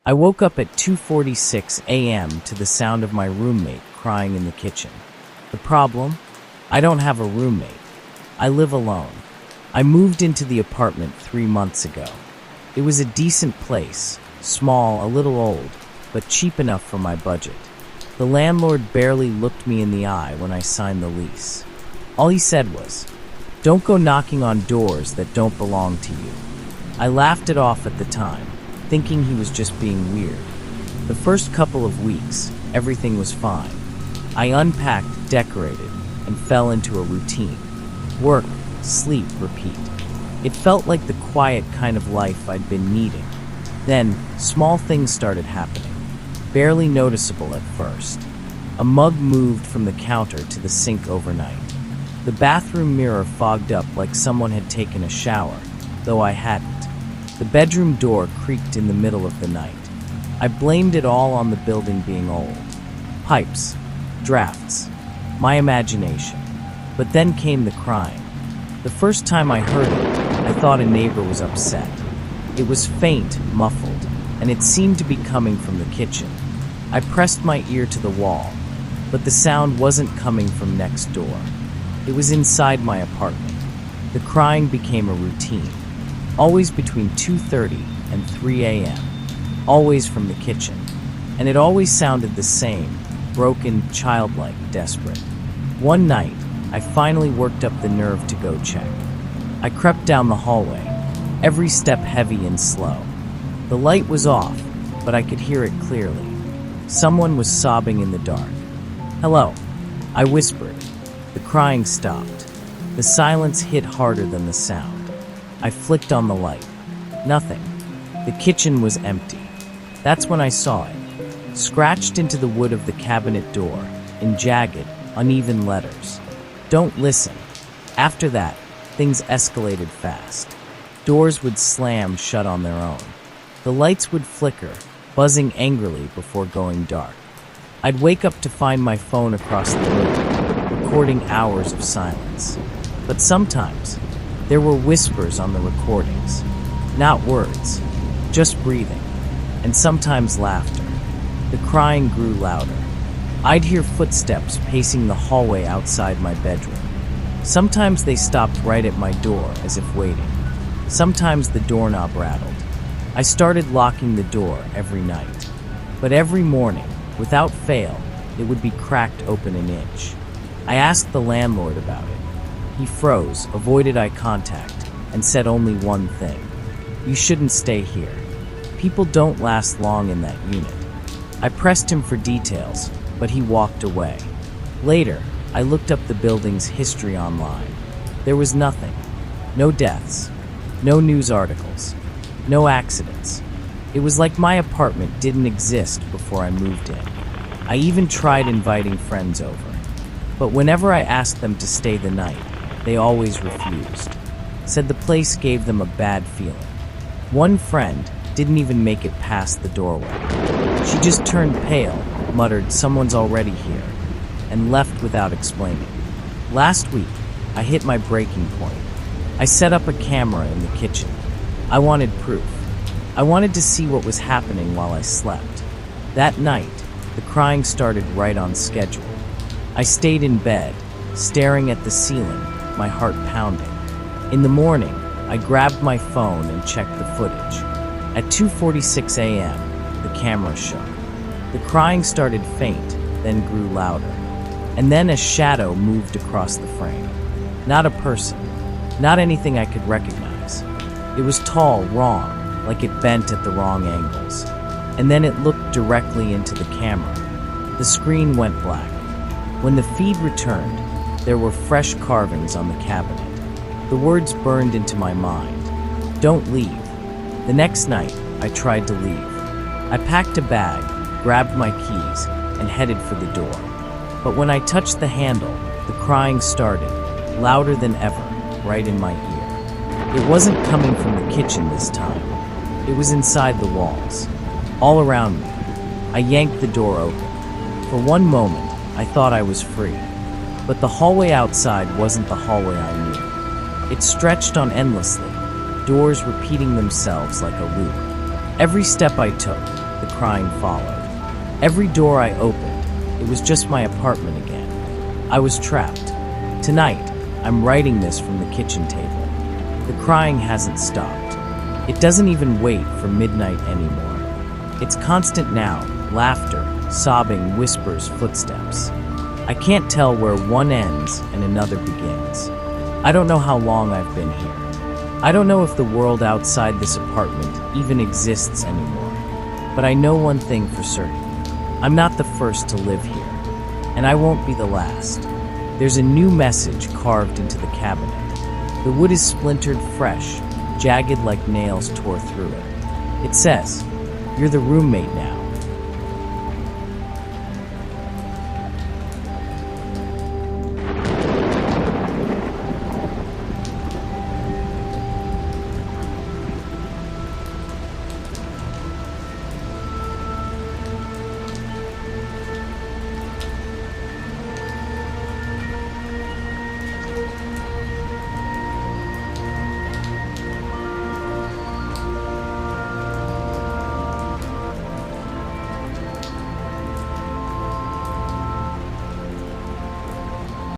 I woke up at 2:46 a.m. to the sound of my roommate crying in the kitchen. The problem? I don't have a roommate. I live alone. I moved into the apartment 3 months ago. It was a decent place, small, a little old, but cheap enough for my budget. The landlord barely looked me in the eye when I signed the lease. All he said was, "Don't go knocking on doors that don't belong to you." I laughed it off at the time, thinking he was just being weird. The first couple of weeks, everything was fine. I unpacked, decorated, and fell into a routine. Work, sleep, repeat. It felt like the quiet kind of life I'd been needing. Then, small things started happening, barely noticeable at first. A mug moved from the counter to the sink overnight. The bathroom mirror fogged up like someone had taken a shower, though I hadn't. The bedroom door creaked in the middle of the night. I blamed it all on the building being old. Pipes, drafts, my imagination. But then came the crying. The first time I heard it, I thought a neighbor was upset. It was faint, muffled, and it seemed to be coming from the kitchen. I pressed my ear to the wall, but the sound wasn't coming from next door. It was inside my apartment. The crying became a routine, always between 2:30 and 3 a.m., always from the kitchen, and it always sounded the same, broken, childlike, desperate. One night, I finally worked up the nerve to go check. I crept down the hallway, every step heavy and slow. The light was off, but I could hear it clearly. Someone was sobbing in the dark. "Hello," I whispered. The crying stopped. The silence hit harder than the sound. I flicked on the light. Nothing. The kitchen was empty. That's when I saw it, scratched into the wood of the cabinet door, in jagged, uneven letters. "Don't listen." After that, things escalated fast. Doors would slam shut on their own. The lights would flicker, buzzing angrily before going dark. I'd wake up to find my phone across the room, recording hours of silence. But sometimes, there were whispers on the recordings. Not words, just breathing. And sometimes laughter. The crying grew louder. I'd hear footsteps pacing the hallway outside my bedroom. Sometimes they stopped right at my door as if waiting. Sometimes the doorknob rattled. I started locking the door every night. But every morning, without fail, it would be cracked open an inch. I asked the landlord about it. He froze, avoided eye contact, and said only one thing: "You shouldn't stay here. People don't last long in that unit." I pressed him for details, but he walked away. Later, I looked up the building's history online. There was nothing. No deaths. No news articles. No accidents. It was like my apartment didn't exist before I moved in. I even tried inviting friends over. But whenever I asked them to stay the night, they always refused. Said the place gave them a bad feeling. One friend didn't even make it past the doorway. She just turned pale, muttered, "Someone's already here," and left without explaining. Last week, I hit my breaking point. I set up a camera in the kitchen. I wanted proof. I wanted to see what was happening while I slept. That night, the crying started right on schedule. I stayed in bed, staring at the ceiling, my heart pounding. In the morning, I grabbed my phone and checked the footage. At 2:46 a.m., the camera shook. The crying started faint, then grew louder. And then a shadow moved across the frame. Not a person, not anything I could recognize. It was tall, wrong, like it bent at the wrong angles. And then it looked directly into the camera. The screen went black. When the feed returned, there were fresh carvings on the cabinet. The words burned into my mind. "Don't leave." The next night, I tried to leave. I packed a bag, grabbed my keys, and headed for the door. But when I touched the handle, the crying started, louder than ever, right in my ear. It wasn't coming from the kitchen this time. It was inside the walls, all around me. I yanked the door open. For one moment, I thought I was free. But the hallway outside wasn't the hallway I knew. It stretched on endlessly, doors repeating themselves like a loop. Every step I took, the crying followed. Every door I opened, it was just my apartment again. I was trapped. Tonight, I'm writing this from the kitchen table. The crying hasn't stopped. It doesn't even wait for midnight anymore. It's constant now, laughter, sobbing, whispers, footsteps. I can't tell where one ends and another begins. I don't know how long I've been here. I don't know if the world outside this apartment even exists anymore. But I know one thing for certain. I'm not the first to live here, and I won't be the last. There's a new message carved into the cabinet. The wood is splintered fresh, jagged like nails tore through it. It says, "You're the roommate now.